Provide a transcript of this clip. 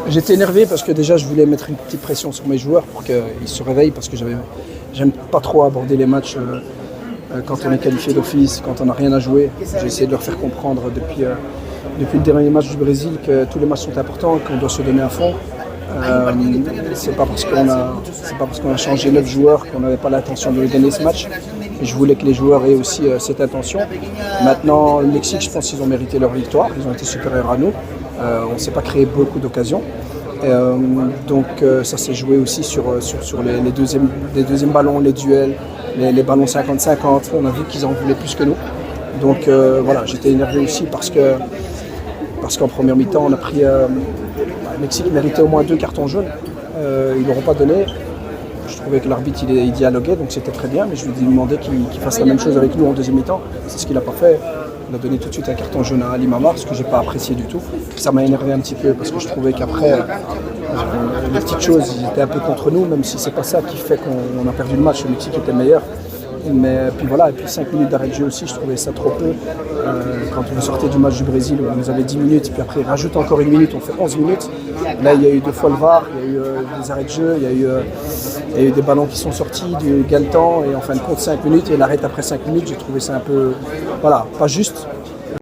J'étais énervé parce que déjà je voulais mettre une petite pression sur mes joueurs pour qu'ils se réveillent parce que j'aime pas trop aborder les matchs quand on est qualifié d'office, quand on n'a rien à jouer. J'ai essayé de leur faire comprendre depuis le dernier match du Brésil que tous les matchs sont importants, qu'on doit se donner à fond. C'est pas parce qu'on a changé 9 joueurs qu'on n'avait pas l'intention de gagner ce match. Et je voulais que les joueurs aient aussi cette intention. Maintenant, le Mexique, je pense qu'ils ont mérité leur victoire. Ils ont été supérieurs à nous. On ne s'est pas créé beaucoup d'occasions. Donc ça s'est joué aussi sur les deuxièmes ballons, les duels, les ballons 50-50. On a vu qu'ils en voulaient plus que nous. Donc voilà, j'étais énervé aussi parce qu'en première mi-temps, on a pris... le Mexique méritait au moins 2 cartons jaunes. Ils ne l'auront pas donné. Je trouvais que l'arbitre il dialoguait, donc c'était très bien, mais je lui ai demandé qu'il fasse la même chose avec nous en deuxième mi-temps. C'est ce qu'il n'a pas fait. Il a donné tout de suite un carton jaune à Ali Mamar, ce que je n'ai pas apprécié du tout. Ça m'a énervé un petit peu parce que je trouvais qu'après, les petites choses, ils étaient un peu contre nous, même si c'est pas ça qui fait qu'on a perdu le match. Le Mexique était meilleur. Mais puis voilà, et puis 5 minutes d'arrêt de jeu aussi, je trouvais ça trop peu. Quand on sortait du match du Brésil, on nous avait 10 minutes, puis après il rajoute encore une minute, on fait 11 minutes. Là, il y a eu 2 fois le VAR, il y a eu des arrêts de jeu, il y a eu des ballons qui sont sortis, du Galtan, et en fin de compte 5 minutes, et il arrête après 5 minutes. J'ai trouvé ça un peu, voilà, pas juste.